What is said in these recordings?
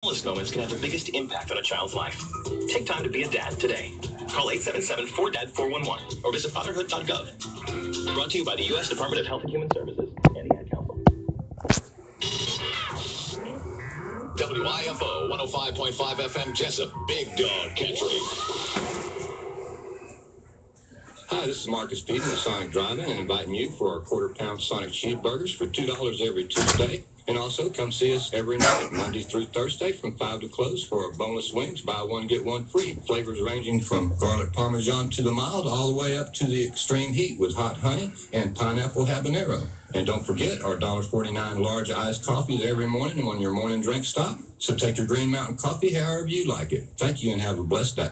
Smallest moments can have the biggest impact on a child's life. Take time to be a dad today. Call 877-4DAD-411 or visit fatherhood.gov. Brought to you by the U.S. Department of Health and Human Services and the Ad Council. WIFO 105.5 FM Jessup, Big Dog Country. Hi, this is Marcus Peter with Sonic Drive-In and inviting you for our quarter-pound Sonic cheeseburgers for $2 every Tuesday. And also come see us every night, Monday through Thursday from 5 to close for our bonus wings. Buy one, get one free. Flavors ranging from garlic parmesan to the mild all the way up to the extreme heat with hot honey and pineapple habanero. And don't forget our $1.49 large iced coffees every morning when your morning drink stop. So take your Green Mountain coffee however you like it. Thank you and have a blessed day.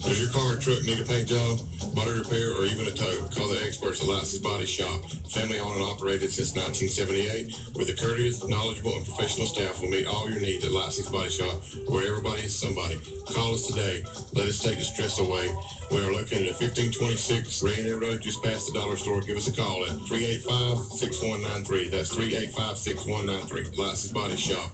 Does your car or truck need a paint job, body repair, or even a tow? Call the experts at License Body Shop. Family owned and operated since 1978. With a courteous, knowledgeable, and professional staff will meet all your needs at License Body Shop, where everybody is somebody. Call us today. Let us take the stress away. We are located at 1526 Rainier Road, just past the dollar store. Give us a call at 385-6193. That's 385-6193. License Body Shop.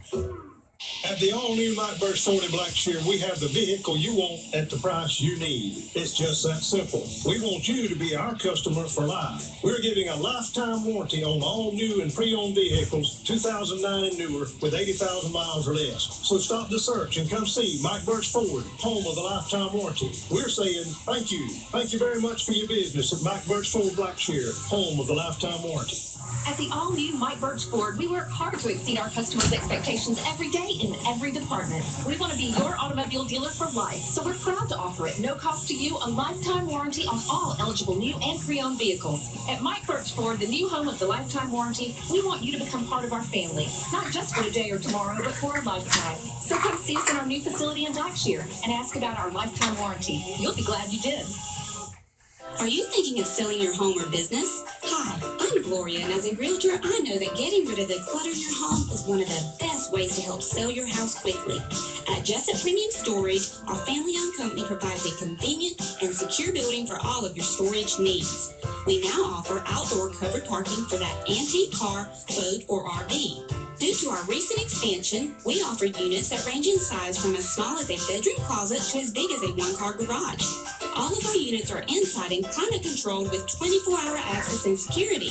At the all-new Mike Butch Ford in Blackshear, we have the vehicle you want at the price you need. It's just that simple. We want you to be our customer for life. We're giving a lifetime warranty on all new and pre-owned vehicles, 2009 and newer, with 80,000 miles or less. So stop the search and come see Mike Butch Ford, home of the lifetime warranty. We're saying thank you. Thank you very much for your business at Mike Butch Ford Blackshear, home of the lifetime warranty. At the all-new Mike Butch Ford, we work hard to exceed our customers' expectations every day in every department. We want to be your automobile dealer for life, so we're proud to offer at no cost to you a lifetime warranty on all eligible new and pre-owned vehicles. At Mike Butch Ford, the new home of the lifetime warranty, we want you to become part of our family, not just for today or tomorrow, but for a lifetime. So come see us in our new facility in Blackshear and ask about our lifetime warranty. You'll be glad you did. Are you thinking of selling your home or business? Hi, I'm Gloria, and as a realtor, I know that getting rid of the clutter in your home is one of the best ways to help sell your house quickly. At Jessup Premium Storage, our family-owned company provides a convenient and secure building for all of your storage needs. We now offer outdoor covered parking for that antique car, boat, or RV. Due to our recent expansion, we offer units that range in size from as small as a bedroom closet to as big as a one-car garage. All of our units are inside and climate controlled with 24-hour access and security.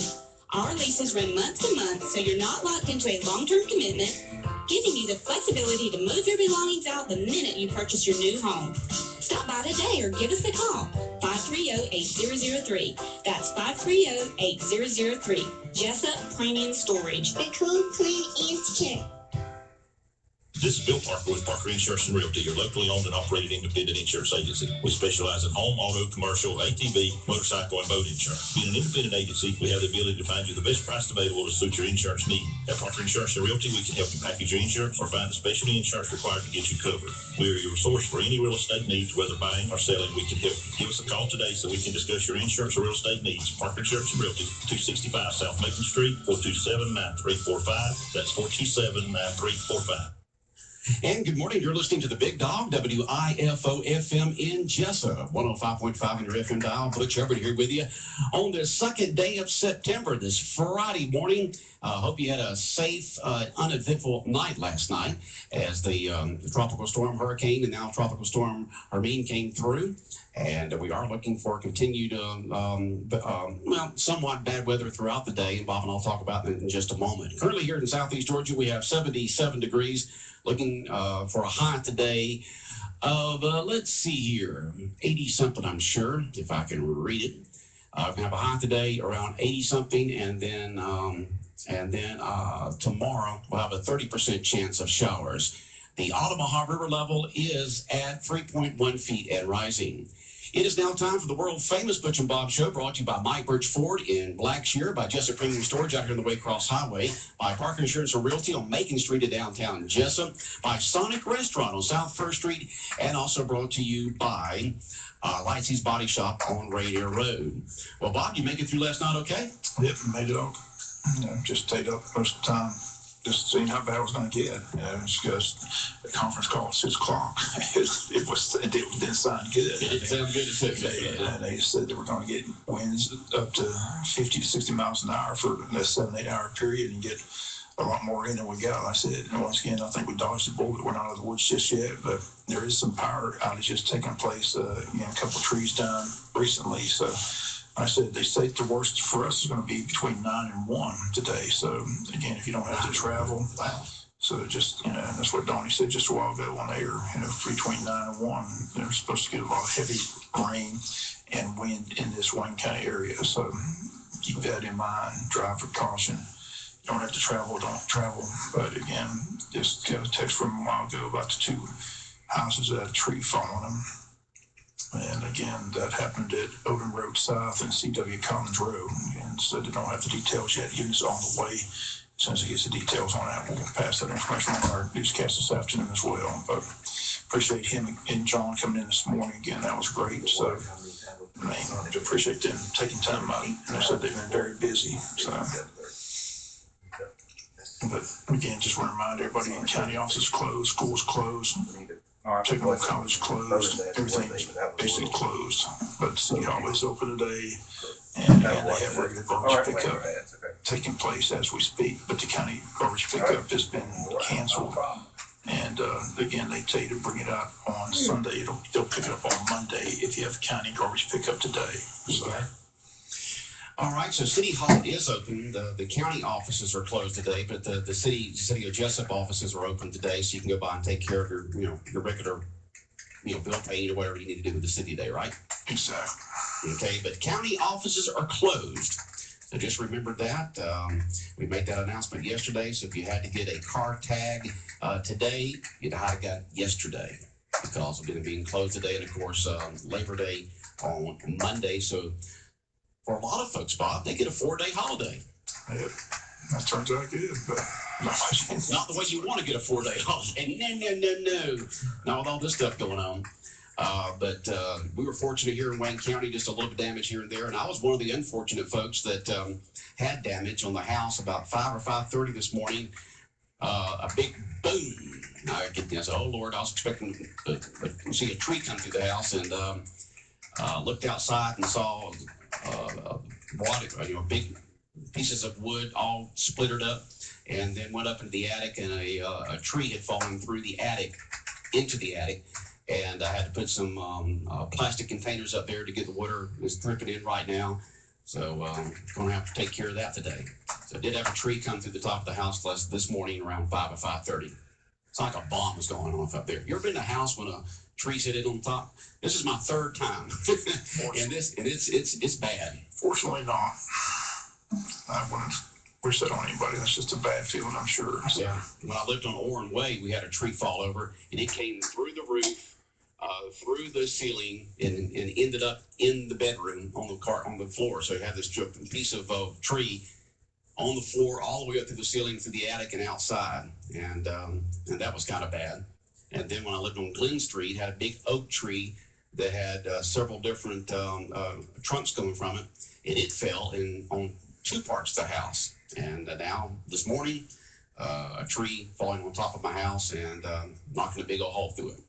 Our leases run month to month, so you're not locked into a long-term commitment, giving you the flexibility to move your belongings out the minute you purchase your new home. Stop by today or give us a call, 530-8003. That's 530-8003. Jessup Premium Storage. The cool, clean, and secure. This is Bill Parker with Parker Insurance and Realty, your locally owned and operated independent insurance agency. We specialize in home, auto, commercial, ATV, motorcycle, and boat insurance. Being an independent agency, we have the ability to find you the best price available to suit your insurance need. At Parker Insurance and Realty, we can help you package your insurance or find the specialty insurance required to get you covered. We are your source for any real estate needs, whether buying or selling. We can help you. Give us a call today so we can discuss your insurance or real estate needs. Parker Insurance and Realty, 265 South Macon Street, 427-9345. That's 427-9345. And good morning. You're listening to the Big Dog, WIFO FM in Jessup, 105.5 on your FM dial. Butch Hubbard here with you on the second day of September, this Friday morning. Hope you had a safe, uneventful night last night as the tropical storm hurricane and now tropical storm Hermine came through. And we are looking for continued, somewhat bad weather throughout the day. And Bob and I'll talk about that in just a moment. Currently here in Southeast Georgia, we have 77 degrees. Looking for a high today of, let's see here, 80-something, I'm sure, if I can read it. We're going to have a high today around 80-something, and then tomorrow we'll have a 30% chance of showers. The Omaha River level is at 3.1 feet and rising. It is now time for the world-famous Butch and Bob Show, brought to you by Mike Butch Ford in Blackshear, by Jessup Premium Storage out here on the Waycross Highway, by Parker Insurance and Realty on Macon Street in downtown Jessup, by Sonic Restaurant on South 1st Street, and also brought to you by Lightsey's Body Shop on Rainier Road. Well, Bob, you make it through last night okay? Yep, made it all. Just stayed up most of the time, just seeing how bad it was going to get. It's just the conference call at 6 o'clock. It didn't sound good. It sounded good at 6. They said they were going to get winds up to 50 to 60 miles an hour for a 7-8 hour period and get a lot more in than we got. Like I said, and once again, I think we dodged the bullet. We're not out of the woods just yet, but there is some power outages taking place. Again, a couple of trees down recently. So I said, they say the worst for us is going to be between 9 and 1 today. So again, if you don't have to travel, so just, that's what Donnie said just a while ago on air, between 9 and 1, they're supposed to get a lot of heavy rain and wind in this Wayne County area. So keep that in mind. Drive with caution. You don't have to travel, don't travel. But again, just got a text from a while ago about the 2 houses that had a tree fall on them. And again, that happened at Odin Road South and C.W. Collins Road. And so they don't have the details yet. It's on the way. As soon as he gets the details on that, we'll pass that information on our newscast this afternoon as well. But appreciate him and John coming in this morning. Again, that was great. So, I appreciate them taking time out. And they said they've been very busy. So, but again, just want to remind everybody, county offices closed, schools closed, technical college closed, everything's basically closed. But City Hall is open today, and they have regular garbage pickup taking place as we speak. But the county garbage pickup has been canceled. And again, they tell you to bring it out on Sunday. They'll pick it up on Monday if you have county garbage pickup today. So. All right, so City Hall is open. The county offices are closed today, but the city of Jessup offices are open today, so you can go by and take care of your regular bill paying or whatever you need to do with the city today, right? Exactly. Okay, but county offices are closed. So just remember that. We made that announcement yesterday, so if you had to get a car tag today, you'd have got yesterday because of it being closed today, and of course Labor Day on Monday. So for a lot of folks, Bob, they get a 4-day holiday. Yep. That turns out good, but not the way you want to get a 4-day holiday. No. Not with all this stuff going on. But we were fortunate here in Wayne County, just a little bit of damage here and there. And I was one of the unfortunate folks that had damage on the house about 5 or 5:30 this morning. A big boom. I get this. Oh, Lord, I was expecting to see a tree come through the house, and looked outside and saw big pieces of wood all splittered up, and then went up into the attic, and a tree had fallen through the attic into the attic. And I had to put some plastic containers up there to get the water. It's dripping in right now. So going to have to take care of that today. So I did have a tree come through the top of the house this morning around 5 or 5:30. It's like a bomb was going off up there. You ever been in a house when a tree's hit it on top? This is my 3rd time. and it's bad. Fortunately not. I wouldn't wish that on anybody. That's just a bad feeling, I'm sure. So. Yeah. When I lived on Oren Way, we had a tree fall over, and it came through the roof, through the ceiling, and ended up in the bedroom on the floor. So you had this piece of tree on the floor all the way up through the ceiling, through the attic, and outside. And that was kind of bad. And then when I lived on Glen Street, had a big oak tree that had several different trunks coming from it, and it fell on 2 parts of the house. And now this morning, a tree falling on top of my house and knocking a big old hole through it.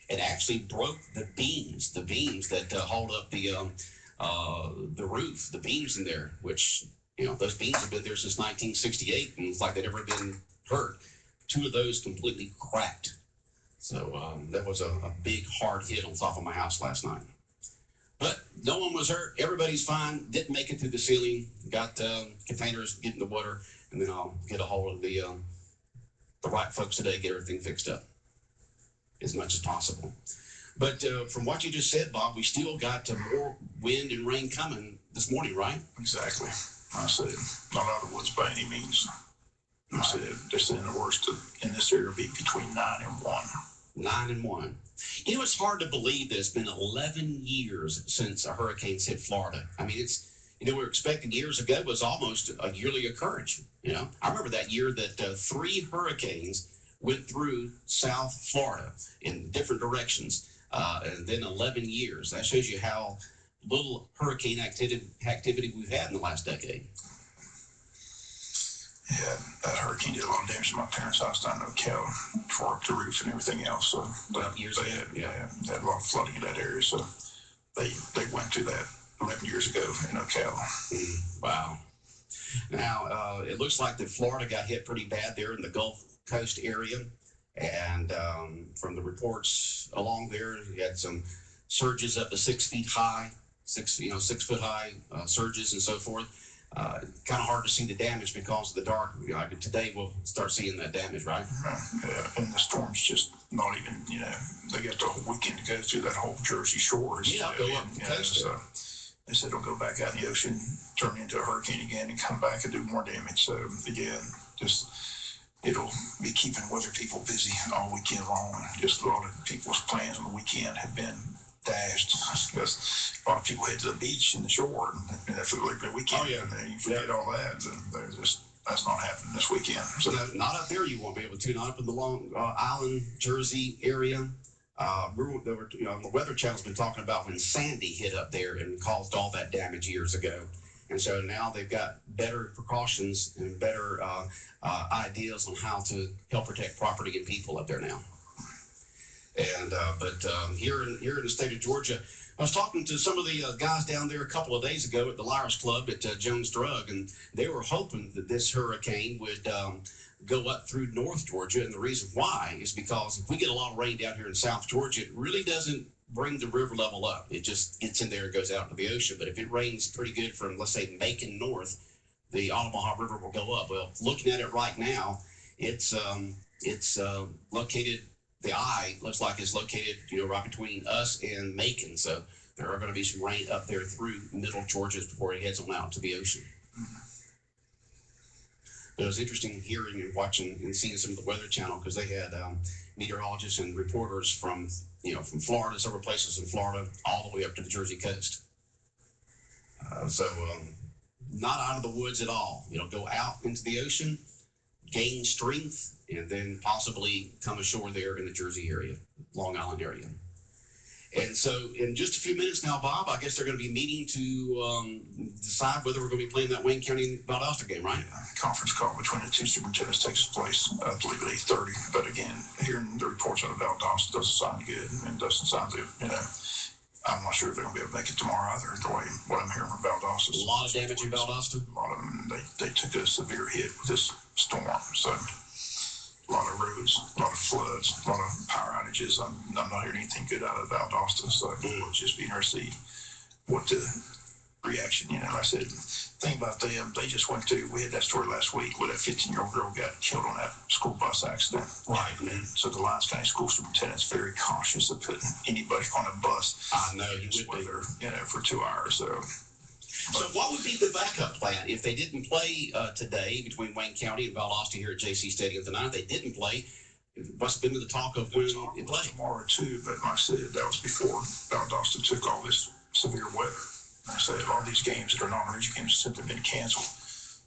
It actually broke the beams that hold up the roof, the beams in there, which, those beams have been there since 1968, and it's like they've never been hurt. 2 of those completely cracked. So that was a big hard hit on top of my house last night. But no one was hurt. Everybody's fine. Didn't make it through the ceiling. Got containers getting the water, and then I'll get a hold of the right folks today, get everything fixed up as much as possible. But from what you just said, Bob, we still got more wind and rain coming this morning, right? Exactly. I said, not out of the woods by any means. I said, they're saying the worst in this area will be between 9 and 1. 9 and 1. It's hard to believe that it's been 11 years since a hurricane's hit Florida. I mean, we were expecting years ago was almost a yearly occurrence. I remember that year that 3 hurricanes went through South Florida in different directions, and then 11 years. That shows you how little hurricane activity we've had in the last decade. Yeah, that hurricane did a lot of damage to my parents' house down in Ocala, tore up the roof and everything else. So they had a lot of flooding in that area. So they went through that 11 years ago in Ocala. Wow. Now, it looks like that Florida got hit pretty bad there in the Gulf Coast area. And from the reports along there, you had some surges up to 6 feet high, 6 foot high surges and so forth. Kind of hard to see the damage because of the dark. Today we'll start seeing that damage, right? Yeah, and the storm's just not even, they got the whole weekend to go through that whole Jersey shore. Yeah, go up the coast. So they said it'll go back out in the ocean, turn into a hurricane again, and come back and do more damage. So again, it'll be keeping weather people busy all weekend long. Just a lot of people's plans on the weekend have been dashed because a lot of people head to the beach and the shore and for the Labor Day weekend. Oh, yeah. And then you forget all that. And that's not happening this weekend. So not up there. You won't be able to. Not up in the Long Island, Jersey area. The Weather Channel's been talking about when Sandy hit up there and caused all that damage years ago. And so now they've got better precautions and better ideas on how to help protect property and people up there now. And but here in the state of Georgia, I was talking to some of the guys down there a couple of days ago at the Liars Club at Jones Drug, and they were hoping that this hurricane would go up through North Georgia. And the reason why is because if we get a lot of rain down here in South Georgia, it really doesn't bring the river level up. It just gets in there and goes out into the ocean. But if it rains pretty good from, let's say, Macon north, the Omaha River will go up. Well, looking at it right now, it's located. The eye looks like it's located, right between us and Macon. So there are going to be some rain up there through middle Georgia before it heads on out to the ocean. It was interesting hearing and watching and seeing some of the Weather Channel because they had meteorologists and reporters from Florida, several places in Florida, all the way up to the Jersey coast. So not out of the woods at all. Go out into the ocean, gain strength, and then possibly come ashore there in the Jersey area, Long Island area. And so in just a few minutes now, Bob, I guess they're going to be meeting to decide whether we're going to be playing that Wayne County Valdosta game, right? Conference call between the two superintendents takes place, I believe, at 8:30. But again, hearing the reports out of Valdosta doesn't sound good and doesn't sound good, I'm not sure if they're going to be able to make it tomorrow either, the way what I'm hearing from Valdosta. A lot of damage in Valdosta? A lot of them, they took a severe hit with this storm. So a lot of roads, a lot of floods, a lot of power outages. I'm not hearing anything good out of Valdosta, so we'll just be interested to see what the reaction, like I said, thing about them, they just went through, we had that story last week where that 15-year-old girl got killed on that school bus accident. Right. And so the Lyons County School Superintendent's very cautious of putting anybody on a bus. I know, you would be. For 2 hours, so. So what would be the backup plan if they didn't play today between Wayne County and Valdosta here at JC Stadium tonight? If they didn't play, what's been the talk of when it played? Tomorrow too, but like I said, that was before Valdosta took all this severe weather. I said a lot of these games that are non-region games have simply been canceled.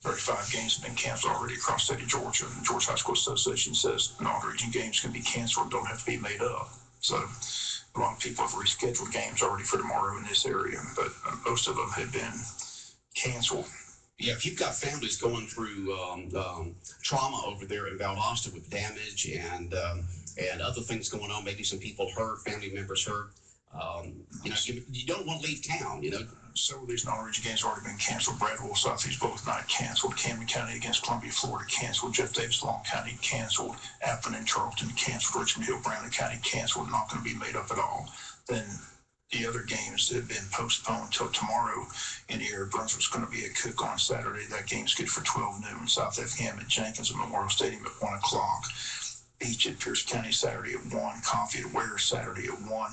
35 games have been canceled already across the state of Georgia. The Georgia High School Association says non-region games can be canceled, don't have to be made up. So a lot of people have rescheduled games already for tomorrow in this area, but most of them have been canceled. Yeah, if you've got families going through trauma over there in Valdosta with damage and other things going on, maybe some people hurt, family members hurt, you don't want to leave town, Several of these non-region games have already been canceled. Bradwell, Southeast both night canceled. Camden County against Columbia, Florida canceled. Jeff Davis, Long County canceled. Appleton and Charleston canceled. Richmond Hill, Brownlee County canceled. Not going to be made up at all. Then the other games have been postponed until tomorrow in here. Brunswick's going to be at Cook on Saturday. That game's good for 12 noon. South Effingham at Jenkins at Memorial Stadium at 1 o'clock. Beach at Pierce County Saturday at 1. Coffee at Ware Saturday at 1.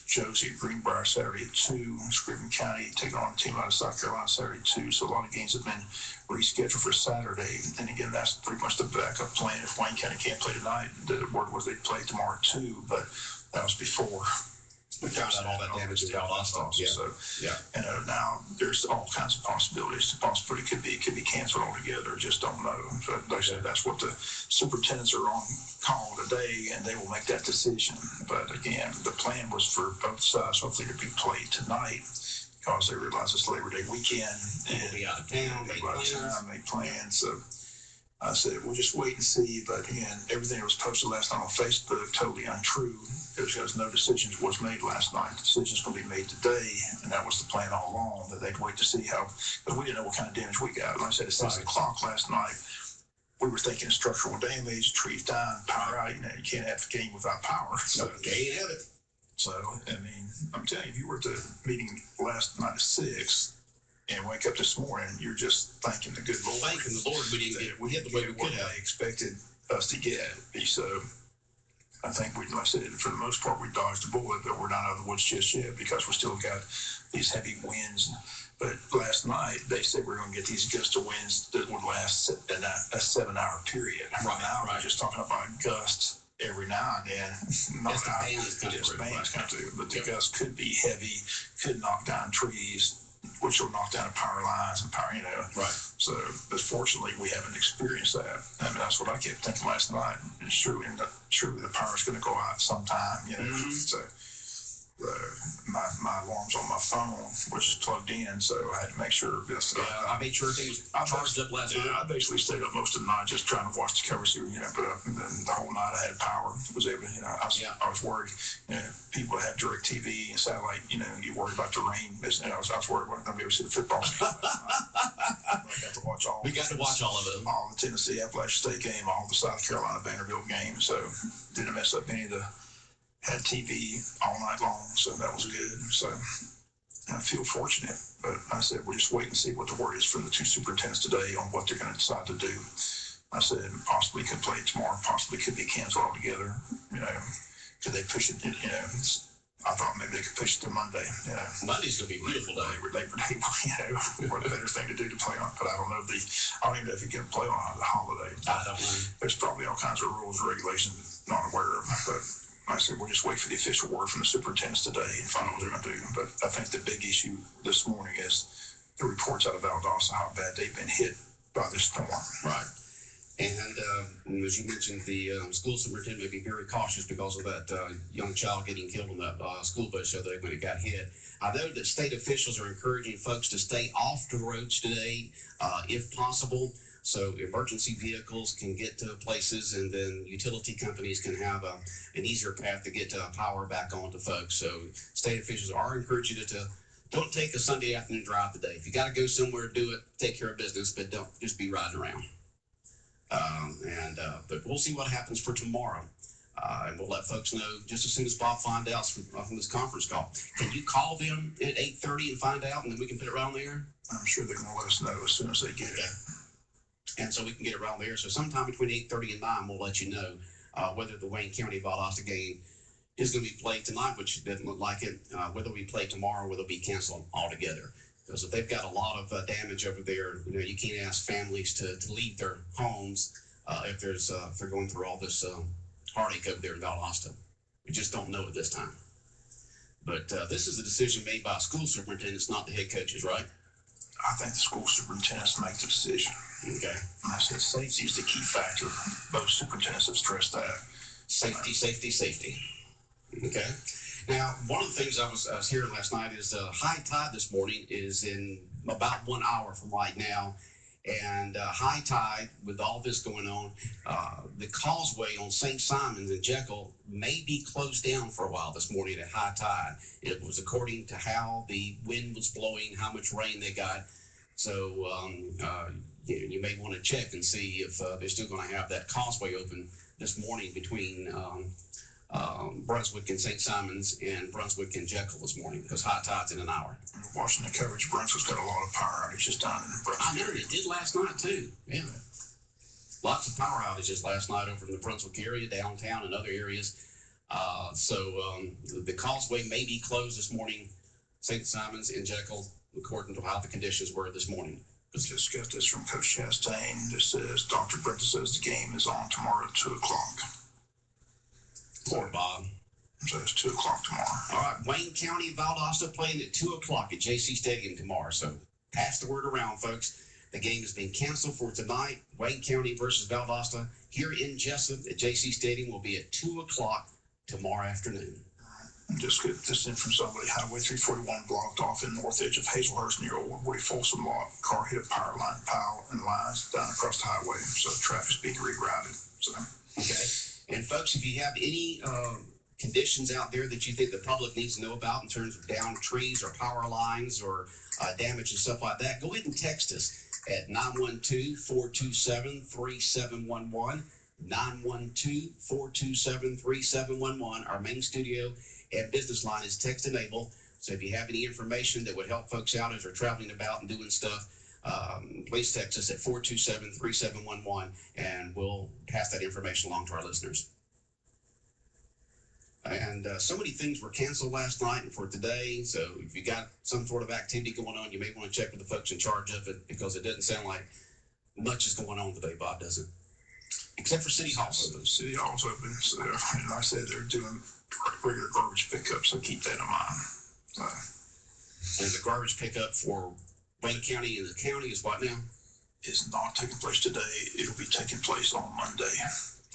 Josie at Greenbrier Saturday at 2. Scriven County taking on a team out of South Carolina Saturday at 2. So a lot of games have been rescheduled for Saturday. And again, that's pretty much the backup plan. If Wayne County can't play tonight, the word was they'd play tomorrow at 2, but that was before. We found out all that damage in Valdosta. Yeah. So, yeah. And now there's all kinds of possibilities. The possibility could be canceled altogether. Just don't know. But they said that's what the superintendents are on call today, and they will make that decision. But again, the plan was for both sides hopefully to be played tonight because they realize it's Labor Day weekend. They'll be out of town. They plan. So I said, we'll just wait and see. But again, everything that was posted last night on Facebook, totally untrue. Because no decisions was made last night. The decision's going to be made today. And that was the plan all along, that they'd wait to see how, because we didn't know what kind of damage we got. Like I said, at 6 o'clock last night, we were thinking structural damage, trees down, power out. You know, you can't have a game without power. So can't have it. So, I mean, I'm telling you, if you were at the meeting last night at 6 and wake up this morning, you're just thanking the good Lord. Thanking the Lord we didn't get the way we could have. They expected us to get. So, I think like I said, for the most part, we dodged the bullet, but we're not out of the woods just yet because we still got these heavy winds. But last night, they said we're going to get these gusts of winds that would last a 7-hour period. Right now, we're just talking about gusts every now and then. Not bands come through, but the gusts could be heavy, could knock down trees, which will knock down power lines and power, you know. Right. So, but fortunately, we haven't experienced that. I mean, that's what I kept thinking last night. It's true, and surely the power's going to go out sometime, you know. Mm-hmm. So, my alarm's on my phone, which is plugged in, so I had to make sure. I made sure things charged up last night. I basically stayed up most of the night just trying to watch the cover series, you know. But and then the whole night I had power. Was able to, you know, I was worried. You know, people that have direct TV and satellite, you know, you worry about the rain. You know, I was worried about not being able to see the football game. I got to watch all. We got to watch all of them. All the Tennessee Appalachian State game, all the South Carolina Vanderbilt game. So didn't mess up any of the. Had TV all night long, so that was good. So I feel fortunate, but I said we'll just wait and see what the word is from the two superintendents today on what they're going to decide to do. I said possibly could play tomorrow, possibly could be canceled altogether. You know, could they push it? You know, I thought maybe they could push it to Monday. You know, Monday's gonna be a beautiful day. Labor Day, you know, what a better thing to do to play on. But I don't know I don't even know if you can play on a holiday. I don't know. There's probably all kinds of rules and regulations not aware of, but. I said, we'll just wait for the official word from the superintendents today and find out what they're going to do. But I think the big issue this morning is the reports out of Valdosta, how bad they've been hit by this storm. Right. And as you mentioned, the school superintendent may be very cautious because of that young child getting killed on that school bus the other day when it got hit. I know that state officials are encouraging folks to stay off the roads today, if possible. So emergency vehicles can get to places, and then utility companies can have an easier path to get power back on to folks. So state officials are encouraging you to don't take a Sunday afternoon drive today. If you got to go somewhere, do it, take care of business, but don't just be riding around. But we'll see what happens for tomorrow. And we'll let folks know just as soon as Bob finds out from this conference call. Can you call them at 8:30 and find out, and then we can put it around there? I'm sure they're going to let us know as soon as they get it. And so we can get it around there. So sometime between 8:30 and 9, we'll let you know whether the Wayne County Valdosta game is going to be played tonight, which doesn't look like it, whether we play tomorrow, whether it'll be canceled altogether. Because if they've got a lot of damage over there, you know, you can't ask families to leave their homes if they're going through all this heartache over there in Valdosta. We just don't know at this time. But this is a decision made by school superintendents, not the head coaches, right? I think the school superintendents make the decision. Okay. And I said safety is the key factor. Both superintendents have stressed that. Safety, safety, safety. Okay. Now, one of the things I was hearing last night is high tide this morning is in about 1 hour from right now. And high tide, with all this going on, the causeway on St. Simons and Jekyll may be closed down for a while this morning at high tide. It was according to how the wind was blowing, how much rain they got. So you may want to check and see if they're still going to have that causeway open this morning between Brunswick and St. Simons and Brunswick and Jekyll this morning, because high tide's in an hour. Watching the coverage, Brunswick's got a lot of power outages down in Brunswick. I know, it did last night too. Yeah. Lots of power outages last night over in the Brunswick area, downtown, and other areas. So the causeway may be closed this morning, St. Simons and Jekyll, according to how the conditions were this morning. Let's just get this from Coach Chastain. This says, Dr. Brenda says the game is on tomorrow at 2 o'clock. Poor Bob. So it's 2 o'clock tomorrow. All right, Wayne County Valdosta playing at 2 o'clock at JC Stadium tomorrow. So pass the word around, folks. The game has been canceled for tonight. Wayne County versus Valdosta here in Jessup at JC Stadium will be at 2 o'clock tomorrow afternoon. Just get this in from somebody. Highway 341 blocked off in north edge of Hazelhurst near Old Woody Folsom lot. Car hit a power line pile and lines down across the highway, so traffic's being rerouted. So, okay. And folks, if you have any conditions out there that you think the public needs to know about in terms of downed trees or power lines or damage and stuff like that, go ahead and text us at 912-427-3711. 912-427-3711. Our main studio and business line is text enabled. So if you have any information that would help folks out as they're traveling about and doing stuff, please text us at 427-3711 and we'll pass that information along to our listeners. And so many things were canceled last night and for today. So if you got some sort of activity going on, you may want to check with the folks in charge of it because it doesn't sound like much is going on today, Bob, does it? Except for City Hall. So City Hall's open. So and like I said, they're doing regular garbage pickup, so keep that in mind. And the garbage pickup for Wayne County and the county is what now? It's not taking place today. It'll be taking place on Monday.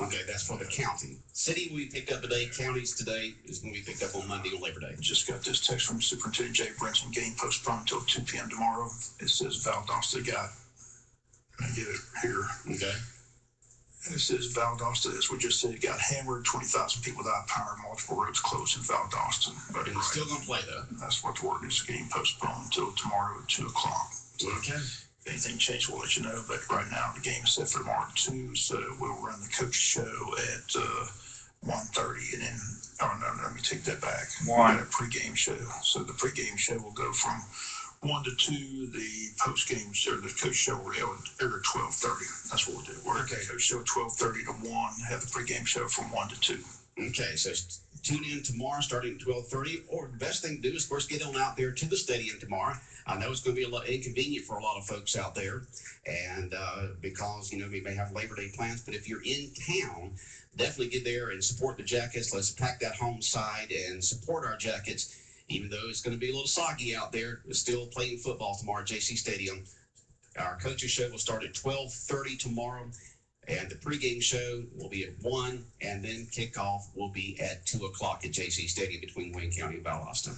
Okay, that's for the county. City will be picked up today. Counties today is going to be picked up on Monday on Labor Day. Just got this text from Superintendent Jay Brinson. Game postponed until 2 p.m. tomorrow. It says Valdosta got. I get it here. Okay. And it says Valdosta, as we just said, got hammered. 20,000 people without power. Multiple roads closed in Valdosta. But it's still going to play though. That's what the word is. Game postponed until tomorrow at 2 o'clock. So okay. If anything changes, we'll let you know. But right now, the game is set for tomorrow at 2. So we'll run the coach show at 1:30, and then let me take that back. We got a pregame show. So the pregame show will go from 1 to 2. The postgame or the coach show will air at 12:30. That's what we'll do. We're okay. Coach show 12:30 to 1. Have the pregame show from 1 to 2. Okay, so tune in tomorrow starting at 12:30. Or the best thing to do is, of course, get on out there to the stadium tomorrow. I know it's going to be a lot inconvenient for a lot of folks out there, and because we may have Labor Day plans. But if you're in town, definitely get there and support the Jackets. Let's pack that home side and support our Jackets. Even though it's going to be a little soggy out there, we're still playing football tomorrow at JC Stadium. Our coaches show will start at 12:30 tomorrow, and the pregame show will be at 1, and then kickoff will be at 2 o'clock at JC Stadium between Wayne County and Valdosta.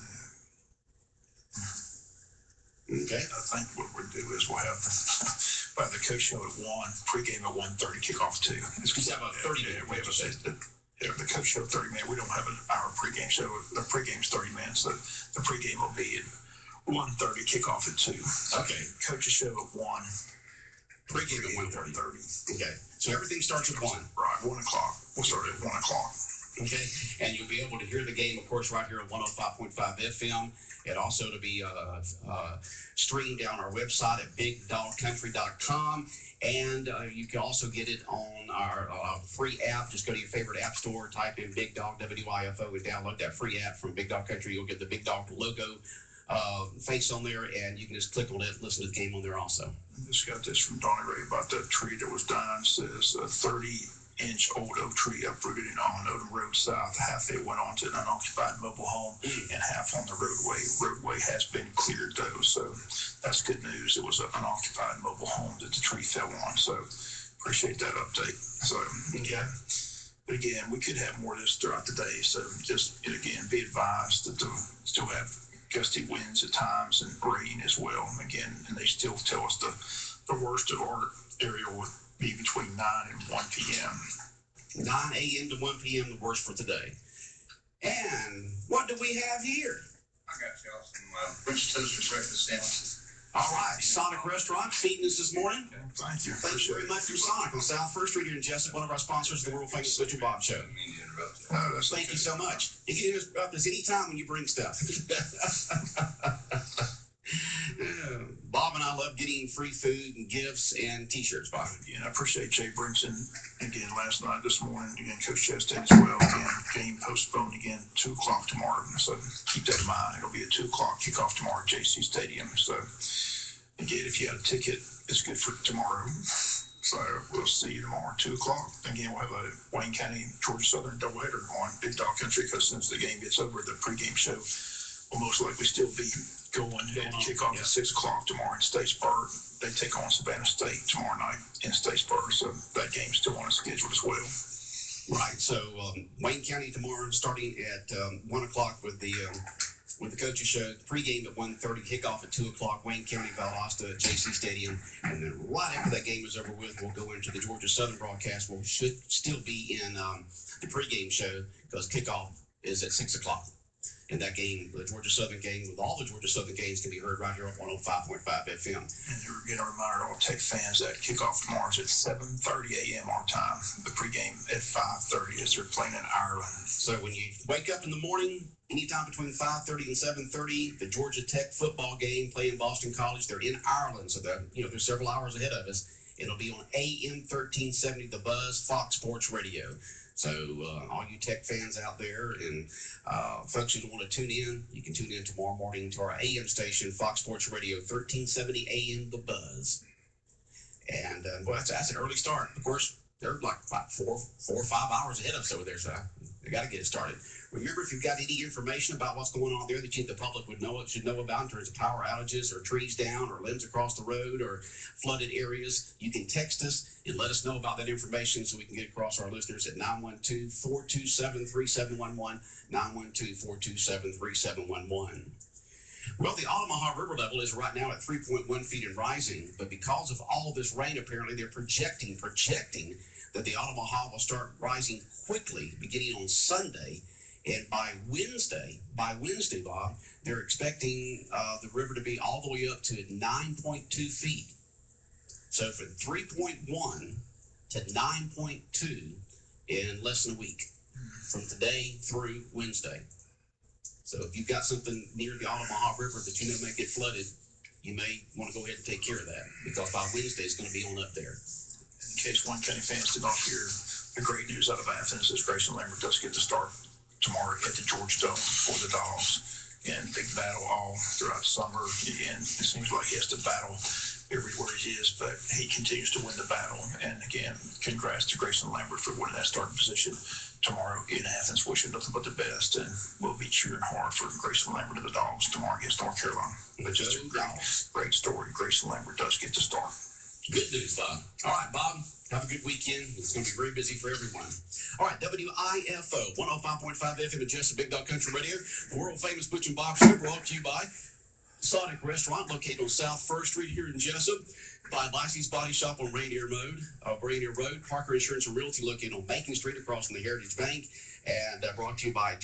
Okay. I think what we'll do is we'll have the coach show at 1, pregame at 1:30, kickoff 2. It's because have a 30-minute. We have the coach show 30 minutes. We don't have an hour pregame show. The pregame's 30 minutes. So the pregame will be at 1:30, kickoff at 2. Okay. Coach's show at 1. Pregame at 1:30. Okay. So everything starts at 1. Right. 1 o'clock. We'll start at 1 o'clock. Okay. And you'll be able to hear the game, of course, right here on 105.5 FM. It also to be streamed down our website at bigdogcountry.com. And you can also get it on our free app. Just go to your favorite app store, type in Big Dog, WIFO, and download that free app from Big Dog Country. You'll get the Big Dog logo face on there, and you can just click on it and listen to the game on there also. I just got this from Donnie Ray about that tree that was dying. It says a 30-inch old oak tree uprooted on Odom Road South. Half it went onto an unoccupied mobile home and half on the roadway. Roadway has been cleared though, so that's good news. It was an unoccupied mobile home that the tree fell on, so appreciate that update. So yeah, but again, we could have more of this throughout the day, so just again be advised that they'll still have gusty winds at times and rain as well. Again, and they still tell us the worst of our area would be between 9 and 1 p.m. 9 a.m. to 1 p.m. the worst for today. And what do we have here? I got y'all some French toast breakfast sandwiches. All right, Sonic Restaurant feeding us this morning. Thank you. Thank you very much from Sonic on South First Street here in Jessup, one of our sponsors of the world famous Butch and Bob Show. Thank you so much. You can interrupt us anytime when you bring stuff. Bob and I love getting free food and gifts and T-shirts, Bob. Yeah, I appreciate Jay Brinson again last night, this morning. Again, Coach Chastain as well. Again, game postponed again, 2 o'clock tomorrow. So keep that in mind. It'll be at 2 o'clock kickoff tomorrow at JC Stadium. So again, if you had a ticket, it's good for tomorrow. So we'll see you tomorrow at 2 o'clock. Again, we'll have a Wayne County, Georgia Southern doubleheader on Big Dog Country because since the game gets over, the pregame show will most likely still be going and kick off at 6 o'clock tomorrow in Statesburg. They take on Savannah State tomorrow night in Statesburg, so that game's still on the schedule as well. Right. So Wayne County tomorrow, starting at 1 o'clock with the coaches show. Pregame at 1:30, kickoff at 2 o'clock. Wayne County, Valdosta at JC Stadium, and then right after that game is over with, we'll go into the Georgia Southern broadcast. We should still be in the pregame show because kickoff is at 6 o'clock. And that game, the Georgia Southern game, with all the Georgia Southern games, can be heard right here on 105.5 FM. And you're getting a reminder to all Tech fans that kickoff tomorrow is at 7:30 a.m. our time. The pregame at 5:30 as they're playing in Ireland. So when you wake up in the morning, anytime between 5:30 and 7:30, the Georgia Tech football game playing Boston College. They're in Ireland, so they're several hours ahead of us. It'll be on AM 1370, The Buzz, Fox Sports Radio. So all you Tech fans out there and folks who want to tune in, you can tune in tomorrow morning to our AM station, Fox Sports Radio, 1370 AM, The Buzz. And well, that's an early start. Of course, they're like 4 or 5 hours ahead of us over there, so they got to get it started. Remember, if you've got any information about what's going on there that the public should know about in terms of power outages or trees down or limbs across the road or flooded areas, you can text us and let us know about that information so we can get across our listeners at 912-427-3711, 912-427-3711. Well, the Omaha River level is right now at 3.1 feet and rising, but because of all of this rain, apparently they're projecting that the Omaha will start rising quickly beginning on Sunday. And by Wednesday, Bob, they're expecting the river to be all the way up to 9.2 feet. So from 3.1 to 9.2 in less than a week, from today through Wednesday. So if you've got something near the Omaha River that you know may get flooded, you may want to go ahead and take care of that because by Wednesday it's going to be on up there. In case Wayne County fans did not hear the great news out of Athens, is Grayson Lambert does get to start tomorrow at the Georgia Dome for the Dogs. And big battle all throughout summer. And it seems like he has to battle everywhere he is, but he continues to win the battle. And again, congrats to Grayson Lambert for winning that starting position tomorrow in Athens. Wishing nothing but the best, and we'll be cheering hard for Grayson Lambert and the Dogs tomorrow against North Carolina. But just a great story. Grayson Lambert does get to start. Good news, Bob. All right, Bob. Have a good weekend. It's going to be very busy for everyone. All right, WIFO, 105.5 FM at Jessup Big Dog Country Radio. The world-famous Butch and Bob Show brought to you by Sonic Restaurant, located on South 1st Street here in Jessup. By Licey's Body Shop on Rainier Road. Parker Insurance and Realty, located on Macon Street across from the Heritage Bank. And brought to you by